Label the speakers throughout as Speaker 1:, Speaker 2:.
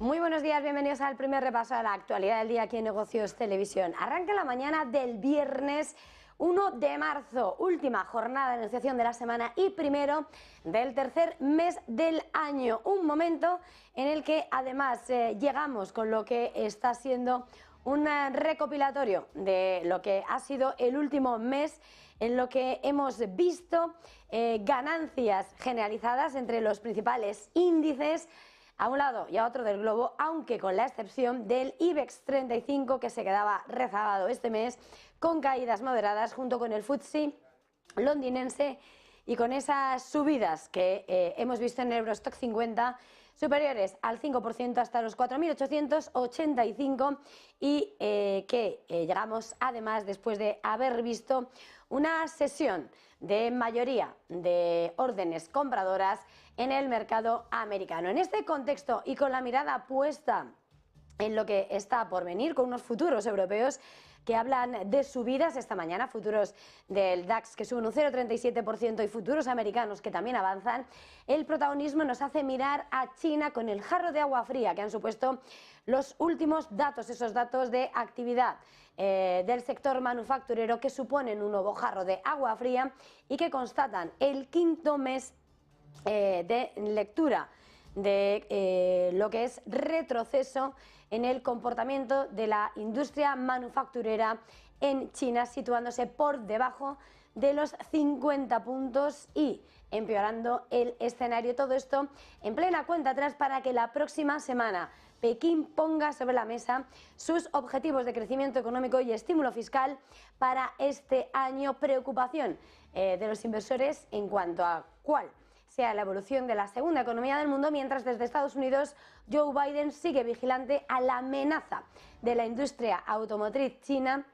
Speaker 1: Muy buenos días, bienvenidos al primer repaso a la actualidad del día aquí en Negocios Televisión. Arranca la mañana del viernes 1 de marzo, última jornada de negociación de la semana y primero del tercer mes del año. Un momento en el que además llegamos con lo que está siendo un recopilatorio de lo que ha sido el último mes, en lo que hemos visto ganancias generalizadas entre los principales índices a un lado y a otro del globo, aunque con la excepción del IBEX 35, que se quedaba rezagado este mes con caídas moderadas, junto con el FTSE londinense y con esas subidas que hemos visto en el Eurostock 50 superiores al 5% hasta los 4.885 y que llegamos además después de haber visto una sesión de mayoría de órdenes compradoras en el mercado americano. En este contexto y con la mirada puesta en lo que está por venir, con unos futuros europeos que hablan de subidas esta mañana, futuros del DAX que suben un 0,37% y futuros americanos que también avanzan, el protagonismo nos hace mirar a China con el jarro de agua fría que han supuesto los últimos datos, esos datos de actividad del sector manufacturero, que suponen un nuevo jarro de agua fría y que constatan el quinto mes de lectura de lo que es retroceso en el comportamiento de la industria manufacturera en China, situándose por debajo de los 50 puntos y empeorando el escenario. Todo esto en plena cuenta atrás para que la próxima semana Pekín ponga sobre la mesa sus objetivos de crecimiento económico y estímulo fiscal para este año. Preocupación de los inversores en cuanto a cuál sea la evolución de la segunda economía del mundo, mientras desde Estados Unidos Joe Biden sigue vigilante a la amenaza de la industria automotriz china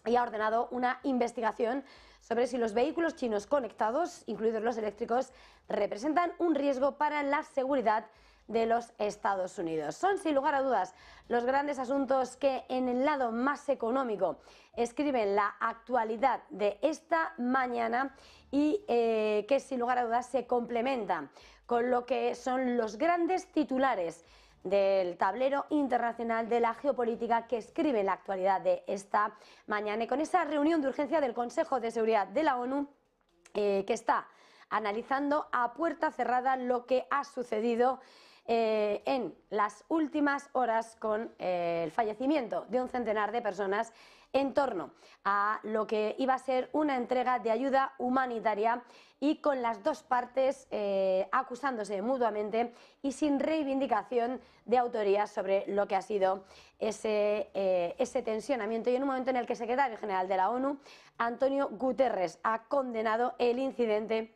Speaker 1: y ha ordenado una investigación sobre si los vehículos chinos conectados, incluidos los eléctricos, representan un riesgo para la seguridad de los Estados Unidos. Son sin lugar a dudas los grandes asuntos que en el lado más económico escriben la actualidad de esta mañana y que sin lugar a dudas se complementan con lo que son los grandes titulares del tablero internacional de la geopolítica que escribe la actualidad de esta mañana, y con esa reunión de urgencia del Consejo de Seguridad de la ONU que está analizando a puerta cerrada lo que ha sucedido en las últimas horas con el fallecimiento de un centenar de personas en torno a lo que iba a ser una entrega de ayuda humanitaria, y con las dos partes acusándose mutuamente y sin reivindicación de autoría sobre lo que ha sido ese tensionamiento, y en un momento en el que el secretario general de la ONU, Antonio Guterres, ha condenado el incidente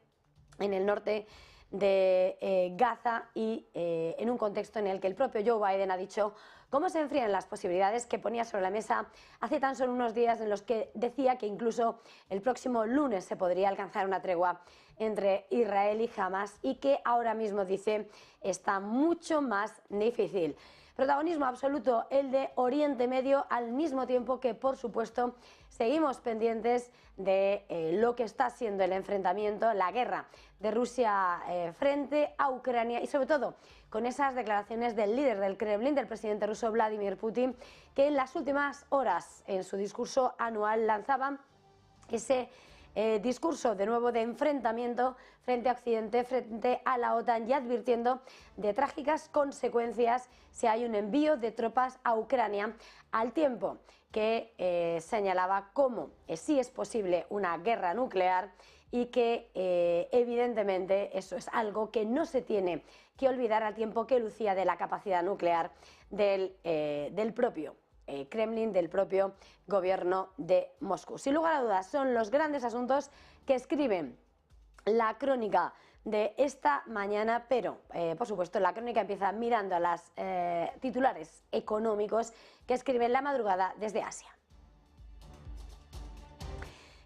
Speaker 1: en el norte de Gaza y en un contexto en el que el propio Joe Biden ha dicho cómo se enfrían las posibilidades que ponía sobre la mesa hace tan solo unos días, en los que decía que incluso el próximo lunes se podría alcanzar una tregua entre Israel y Hamas, y que ahora mismo, dice, está mucho más difícil. Protagonismo absoluto el de Oriente Medio, al mismo tiempo que, por supuesto, seguimos pendientes de lo que está siendo el enfrentamiento, la guerra de Rusia frente a Ucrania, y sobre todo con esas declaraciones del líder del Kremlin, del presidente ruso Vladimir Putin, que en las últimas horas en su discurso anual lanzaba ese discurso de nuevo de enfrentamiento frente a Occidente, frente a la OTAN, y advirtiendo de trágicas consecuencias si hay un envío de tropas a Ucrania, al tiempo que señalaba cómo sí es posible una guerra nuclear y que evidentemente eso es algo que no se tiene que olvidar, al tiempo que lucía de la capacidad nuclear del propio Kremlin, del propio gobierno de Moscú. Sin lugar a dudas, son los grandes asuntos que escriben la crónica de esta mañana, pero por supuesto la crónica empieza mirando a las titulares económicos que escriben la madrugada desde Asia.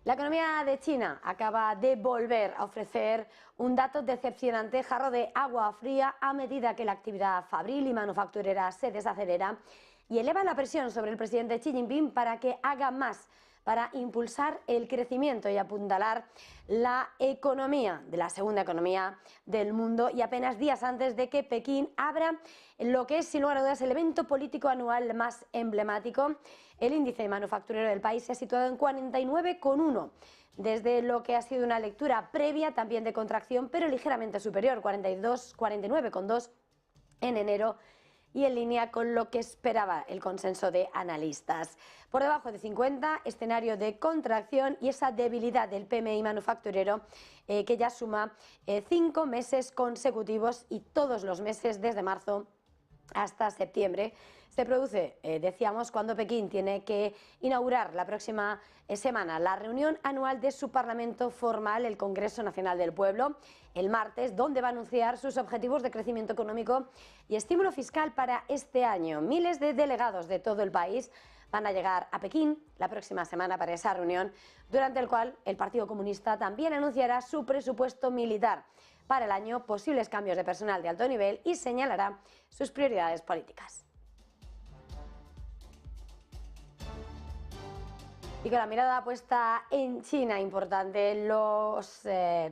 Speaker 1: La economía de China acaba de volver a ofrecer un dato decepcionante, jarro de agua fría a medida que la actividad fabril y manufacturera se desacelera y eleva la presión sobre el presidente Xi Jinping para que haga más para impulsar el crecimiento y apuntalar la economía, de la segunda economía del mundo, y apenas días antes de que Pekín abra lo que es, sin lugar a dudas, el evento político anual más emblemático. El índice manufacturero del país se ha situado en 49,1, desde lo que ha sido una lectura previa también de contracción, pero ligeramente superior, 49,2 en enero, y en línea con lo que esperaba el consenso de analistas. Por debajo de 50, escenario de contracción y esa debilidad del PMI manufacturero que ya suma 5 meses consecutivos, y todos los meses desde marzo hasta septiembre. Se produce, decíamos, cuando Pekín tiene que inaugurar la próxima semana la reunión anual de su Parlamento formal, el Congreso Nacional del Pueblo, el martes, donde va a anunciar sus objetivos de crecimiento económico y estímulo fiscal para este año. Miles de delegados de todo el país van a llegar a Pekín la próxima semana para esa reunión, durante el cual el Partido Comunista también anunciará su presupuesto militar para el año, posibles cambios de personal de alto nivel y señalará sus prioridades políticas. Y con la mirada puesta en China, importante los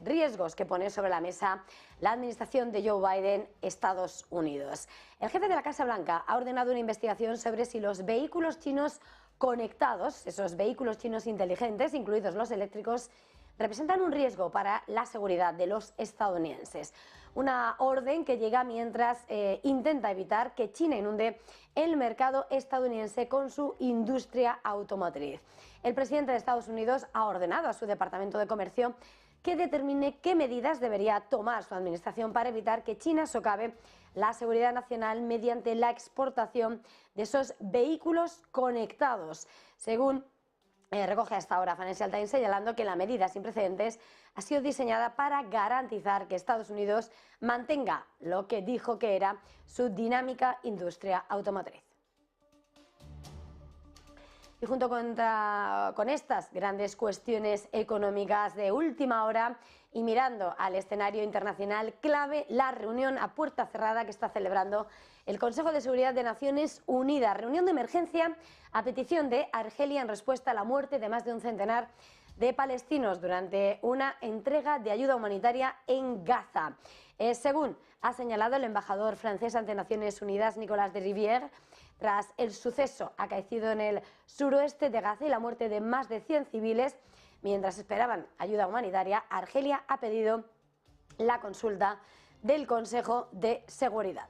Speaker 1: riesgos que pone sobre la mesa la administración de Joe Biden, Estados Unidos. El jefe de la Casa Blanca ha ordenado una investigación sobre si los vehículos chinos conectados, esos vehículos chinos inteligentes, incluidos los eléctricos, representan un riesgo para la seguridad de los estadounidenses. Una orden que llega mientras intenta evitar que China inunde el mercado estadounidense con su industria automotriz. El presidente de Estados Unidos ha ordenado a su Departamento de Comercio que determine qué medidas debería tomar su administración para evitar que China socave la seguridad nacional mediante la exportación de esos vehículos conectados, según recoge hasta ahora Financial Times, señalando que la medida sin precedentes ha sido diseñada para garantizar que Estados Unidos mantenga lo que dijo que era su dinámica industria automotriz. Y junto con estas grandes cuestiones económicas de última hora y mirando al escenario internacional, clave la reunión a puerta cerrada que está celebrando el Consejo de Seguridad de Naciones Unidas. Reunión de emergencia a petición de Argelia en respuesta a la muerte de más de un centenar de palestinos durante una entrega de ayuda humanitaria en Gaza. Según ha señalado el embajador francés ante Naciones Unidas, Nicolas de Rivière, tras el suceso acaecido en el suroeste de Gaza y la muerte de más de 100 civiles mientras esperaban ayuda humanitaria, Argelia ha pedido la consulta del Consejo de Seguridad.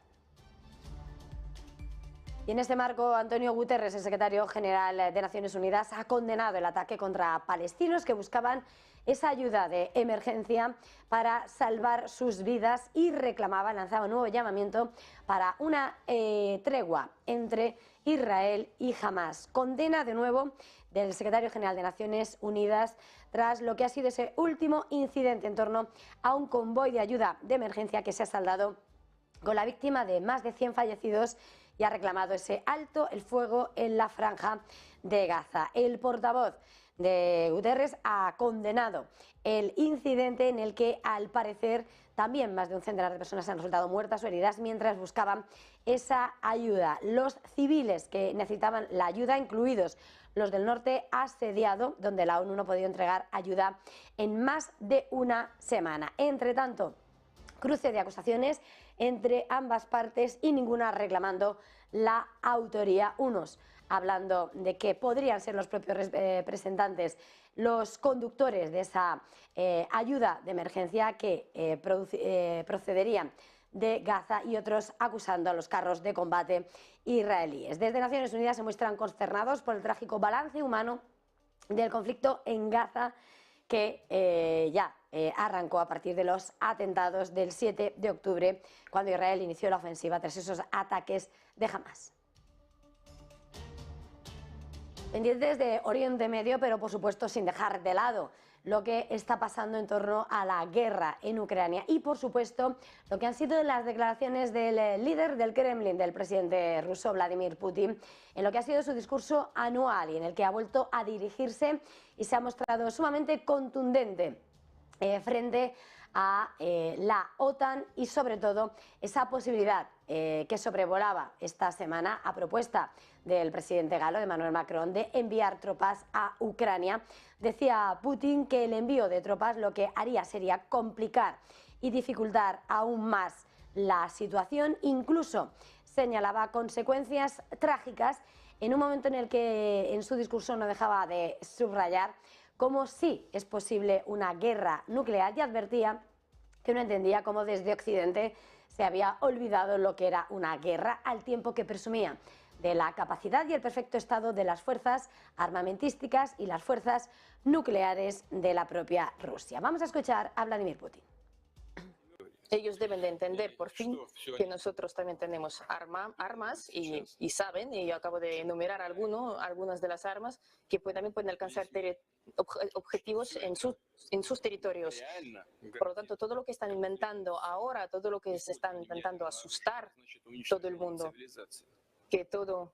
Speaker 1: Y en este marco, Antonio Guterres, el secretario general de Naciones Unidas, ha condenado el ataque contra palestinos que buscaban esa ayuda de emergencia para salvar sus vidas y lanzaba un nuevo llamamiento para una tregua entre Israel y Hamás. Condena de nuevo del secretario general de Naciones Unidas tras lo que ha sido ese último incidente en torno a un convoy de ayuda de emergencia que se ha saldado con la víctima de más de 100 fallecidos, y ha reclamado ese alto el fuego en la franja de Gaza. El portavoz de Guterres ha condenado el incidente en el que, al parecer, también más de un centenar de personas han resultado muertas o heridas mientras buscaban esa ayuda. Los civiles que necesitaban la ayuda, incluidos los del norte asediado, donde la ONU no ha podido entregar ayuda en más de una semana. Entre tanto, cruce de acusaciones entre ambas partes y ninguna reclamando la autoría. Unos hablando de que podrían ser los propios representantes, los conductores de esa ayuda de emergencia que procederían de Gaza, y otros acusando a los carros de combate israelíes. Desde Naciones Unidas se muestran consternados por el trágico balance humano del conflicto en Gaza, que ya arrancó a partir de los atentados del 7 de octubre, cuando Israel inició la ofensiva tras esos ataques de Hamás. Pendientes de Oriente Medio, pero por supuesto sin dejar de lado lo que está pasando en torno a la guerra en Ucrania y, por supuesto, lo que han sido las declaraciones del líder del Kremlin, del presidente ruso Vladimir Putin, en lo que ha sido su discurso anual y en el que ha vuelto a dirigirse y se ha mostrado sumamente contundente frente a la OTAN y, sobre todo, esa posibilidad que sobrevolaba esta semana a propuesta del presidente galo, Emmanuel Macron, de enviar tropas a Ucrania. Decía Putin que el envío de tropas lo que haría sería complicar y dificultar aún más la situación, incluso señalaba consecuencias trágicas en un momento en el que en su discurso no dejaba de subrayar cómo sí es posible una guerra nuclear y advertía que no entendía cómo desde Occidente se había olvidado lo que era una guerra, al tiempo que presumía de la capacidad y el perfecto estado de las fuerzas armamentísticas y las fuerzas nucleares de la propia Rusia. Vamos a escuchar a Vladimir Putin.
Speaker 2: Ellos deben de entender por fin que nosotros también tenemos armas y saben, y yo acabo de enumerar algunas de las armas que también pueden alcanzar objetivos en sus territorios. Por lo tanto, todo lo que están inventando ahora, todo lo que se están intentando asustar todo el mundo, que todo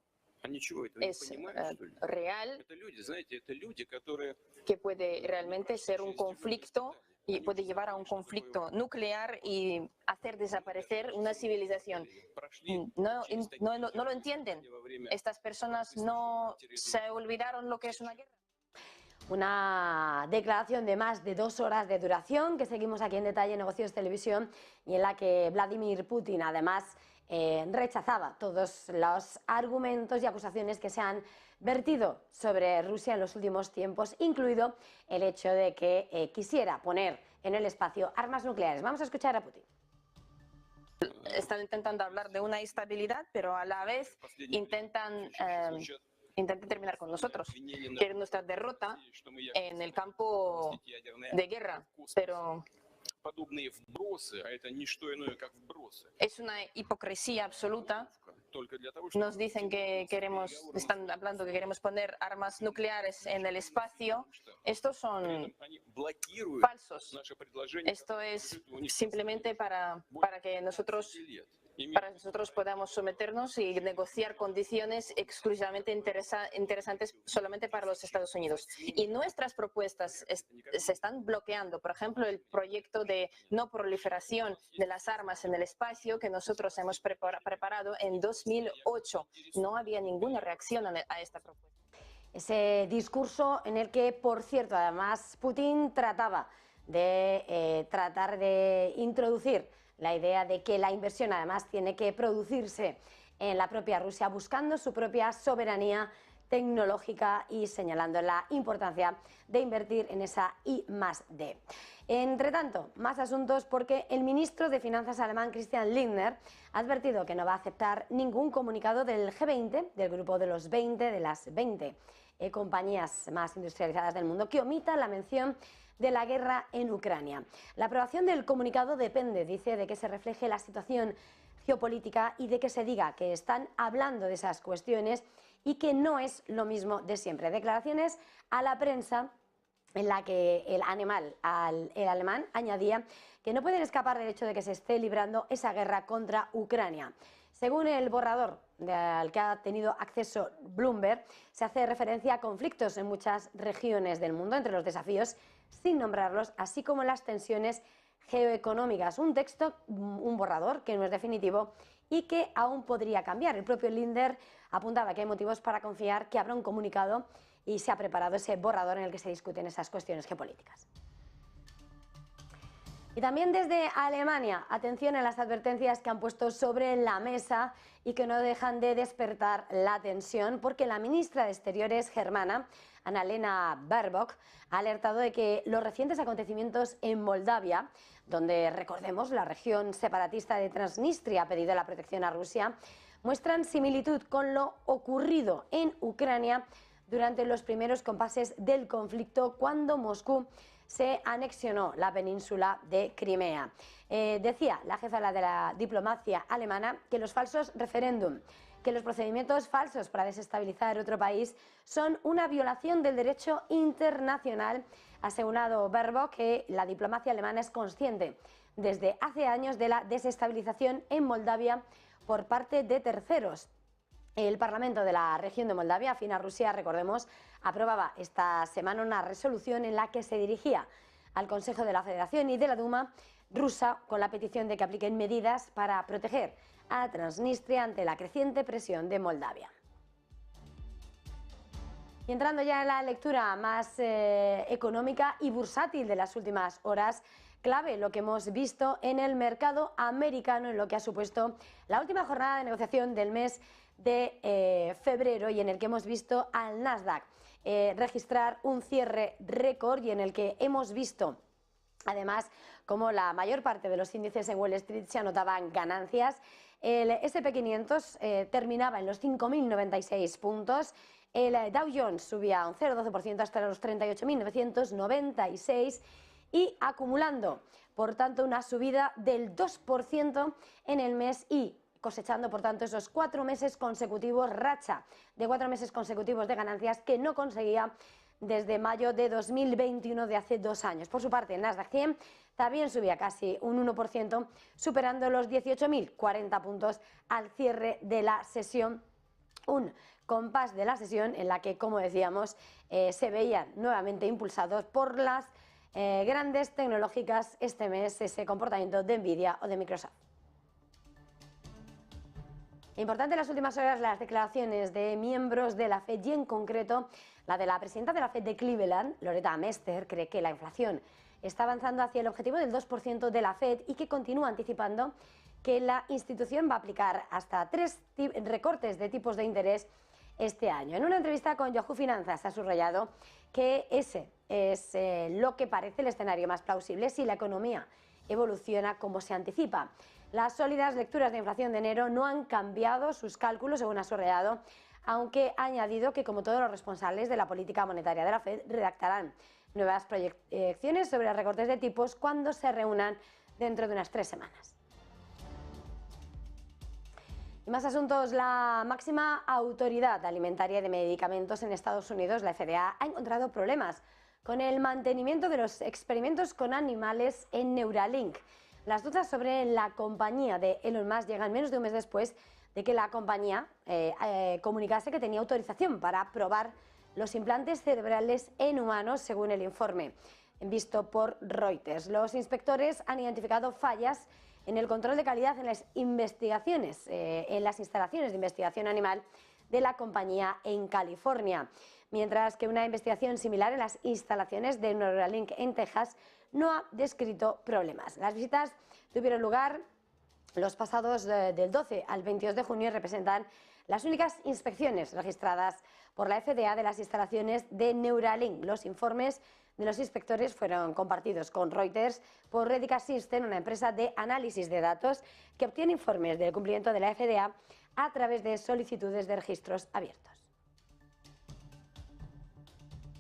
Speaker 2: es real, que puede realmente ser un conflicto y puede llevar a un conflicto nuclear y hacer desaparecer una civilización. No lo entienden. Estas personas no se olvidaron lo que es una guerra.
Speaker 1: Una declaración de más de 2 horas de duración que seguimos aquí en Detalle Negocios Televisión y en la que Vladimir Putin además rechazaba todos los argumentos y acusaciones que se han vertido sobre Rusia en los últimos tiempos, incluido el hecho de que quisiera poner en el espacio armas nucleares. Vamos a escuchar a Putin.
Speaker 2: Están intentando hablar de una estabilidad, pero a la vez intentan terminar con nosotros. Quieren nuestra derrota en el campo de guerra, pero es una hipocresía absoluta. Nos dicen que están hablando que queremos poner armas nucleares en el espacio. Estos son falsos. Esto es simplemente para que nosotros podamos someternos y negociar condiciones exclusivamente interesantes solamente para los Estados Unidos. Y nuestras propuestas se están bloqueando. Por ejemplo, el proyecto de no proliferación de las armas en el espacio que nosotros hemos preparado en 2008. No había ninguna reacción a esta propuesta.
Speaker 1: Ese discurso en el que, por cierto, además Putin trataba de introducir la idea de que la inversión además tiene que producirse en la propia Rusia, buscando su propia soberanía tecnológica y señalando la importancia de invertir en esa I+D. Entre tanto, más asuntos porque el ministro de Finanzas alemán Christian Lindner ha advertido que no va a aceptar ningún comunicado del G20, del grupo de los 20, de las 20 compañías más industrializadas del mundo, que omita la mención de la guerra en Ucrania. La aprobación del comunicado depende, dice, de que se refleje la situación geopolítica y de que se diga que están hablando de esas cuestiones y que no es lo mismo de siempre. Declaraciones a la prensa en la que el alemán añadía que no pueden escapar del hecho de que se esté librando esa guerra contra Ucrania. Según el borrador al que ha tenido acceso Bloomberg, se hace referencia a conflictos en muchas regiones del mundo, entre los desafíos, sin nombrarlos, así como las tensiones geoeconómicas. Un texto, un borrador que no es definitivo y que aún podría cambiar. El propio Lindner apuntaba que hay motivos para confiar que habrá un comunicado y se ha preparado ese borrador en el que se discuten esas cuestiones geopolíticas. Y también desde Alemania, atención a las advertencias que han puesto sobre la mesa y que no dejan de despertar la tensión, porque la ministra de Exteriores germana, Annalena Baerbock, ha alertado de que los recientes acontecimientos en Moldavia, donde, recordemos, la región separatista de Transnistria ha pedido la protección a Rusia, muestran similitud con lo ocurrido en Ucrania durante los primeros compases del conflicto, cuando Moscú se anexionó la península de Crimea. Decía la jefa de la diplomacia alemana que los falsos referéndum, que los procedimientos falsos para desestabilizar otro país son una violación del derecho internacional. Ha asegurado Baerbock que la diplomacia alemana es consciente desde hace años de la desestabilización en Moldavia por parte de terceros. El Parlamento de la región de Moldavia, afín a Rusia, recordemos, aprobaba esta semana una resolución en la que se dirigía al Consejo de la Federación y de la Duma rusa con la petición de que apliquen medidas para proteger a Transnistria ante la creciente presión de Moldavia. Y entrando ya en la lectura más económica y bursátil de las últimas horas, clave lo que hemos visto en el mercado americano en lo que ha supuesto la última jornada de negociación del mes de febrero y en el que hemos visto al Nasdaq registrar un cierre récord y en el que hemos visto además como la mayor parte de los índices en Wall Street se anotaban ganancias. El S&P 500 terminaba en los 5.096 puntos. El Dow Jones subía un 0,12% hasta los 38.996 y acumulando, por tanto, una subida del 2% en el mes y cosechando, por tanto, esos 4 meses consecutivos, racha de 4 meses consecutivos de ganancias que no conseguía desde mayo de 2021, de hace 2 años. Por su parte, el Nasdaq 100 también subía casi un 1%, superando los 18.040 puntos al cierre de la sesión. Un compás de la sesión en la que, como decíamos, se veían nuevamente impulsados por las grandes tecnológicas este mes, ese comportamiento de Nvidia o de Microsoft. Importante en las últimas horas las declaraciones de miembros de la FED y en concreto la de la presidenta de la FED de Cleveland, Loretta Mester, cree que la inflación está avanzando hacia el objetivo del 2% de la FED y que continúa anticipando que la institución va a aplicar hasta 3 recortes de tipos de interés este año. En una entrevista con Yahoo Finanzas ha subrayado que ese es lo que parece el escenario más plausible si la economía evoluciona como se anticipa. Las sólidas lecturas de inflación de enero no han cambiado sus cálculos, según ha subrayado, aunque ha añadido que, como todos los responsables de la política monetaria de la FED, redactarán nuevas proyecciones sobre recortes de tipos cuando se reúnan dentro de unas 3 semanas. Y más asuntos, la máxima autoridad alimentaria y de medicamentos en Estados Unidos, la FDA, ha encontrado problemas con el mantenimiento de los experimentos con animales en Neuralink. Las dudas sobre la compañía de Elon Musk llegan menos de un mes después de que la compañía comunicase que tenía autorización para probar los implantes cerebrales en humanos, según el informe visto por Reuters. Los inspectores han identificado fallas en el control de calidad en las investigaciones, en las instalaciones de investigación animal de la compañía en California, mientras que una investigación similar en las instalaciones de Neuralink en Texas no ha descrito problemas. Las visitas tuvieron lugar los pasados del 12 al 22 de junio y representan las únicas inspecciones registradas por la FDA de las instalaciones de Neuralink. Los informes de los inspectores fueron compartidos con Reuters por Redica System, una empresa de análisis de datos que obtiene informes del cumplimiento de la FDA a través de solicitudes de registros abiertos.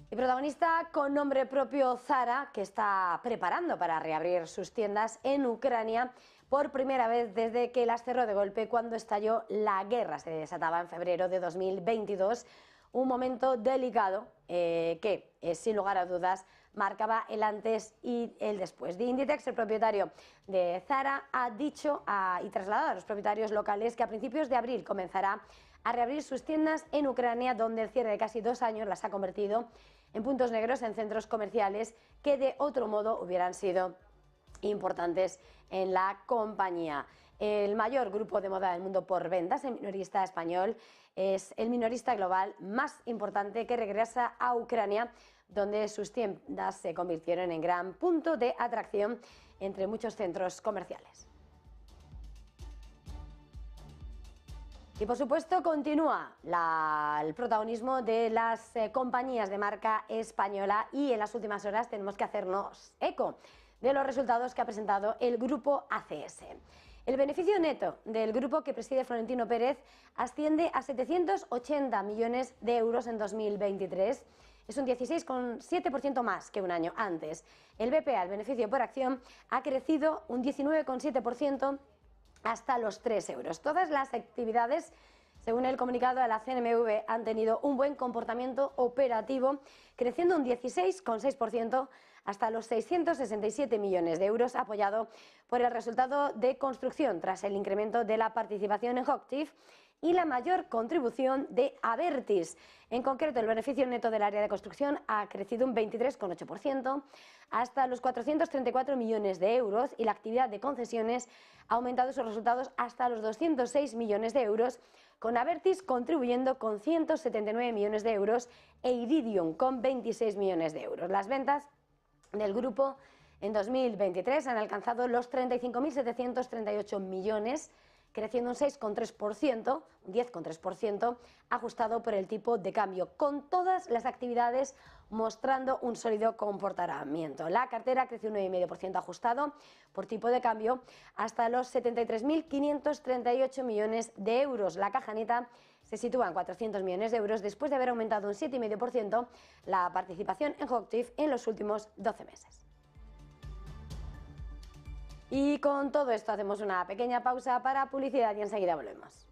Speaker 1: Y protagonista con nombre propio, Zara, que está preparando para reabrir sus tiendas en Ucrania por primera vez desde que las cerró de golpe cuando estalló la guerra. Se desataba en febrero de 2022, un momento delicado que, sin lugar a dudas, marcaba el antes y el después. The Inditex, el propietario de Zara, ha dicho y trasladado a los propietarios locales que a principios de abril comenzará a reabrir sus tiendas en Ucrania, donde el cierre de casi 2 años las ha convertido en puntos negros en centros comerciales que de otro modo hubieran sido importantes en la compañía. El mayor grupo de moda del mundo por ventas, el minorista español, es el minorista global más importante que regresa a Ucrania, donde sus tiendas se convirtieron en gran punto de atracción entre muchos centros comerciales. Y por supuesto continúa el protagonismo de las compañías de marca española y en las últimas horas tenemos que hacernos eco de los resultados que ha presentado el grupo ACS. El beneficio neto del grupo que preside Florentino Pérez asciende a 780 millones de euros en 2023. Es un 16,7% más que un año antes. El BPA, el beneficio por acción, ha crecido un 19,7% hasta los 3 euros. Todas las actividades, según el comunicado de la CNMV, han tenido un buen comportamiento operativo, creciendo un 16,6% hasta los 667 millones de euros, apoyado por el resultado de construcción tras el incremento de la participación en Hochtief y la mayor contribución de Abertis. En concreto, el beneficio neto del área de construcción ha crecido un 23,8% hasta los 434 millones de euros y la actividad de concesiones ha aumentado sus resultados hasta los 206 millones de euros, con Abertis contribuyendo con 179 millones de euros e Iridium con 26 millones de euros. Las ventas del grupo en 2023 han alcanzado los 35.738 millones, creciendo un 6,3%, un 10,3%, ajustado por el tipo de cambio, con todas las actividades mostrando un sólido comportamiento. La cartera creció un 9,5% ajustado por tipo de cambio hasta los 73.538 millones de euros. La caja neta se sitúa en 400 millones de euros después de haber aumentado un 7,5% la participación en Hochtief en los últimos 12 meses. Y con todo esto hacemos una pequeña pausa para publicidad y enseguida volvemos.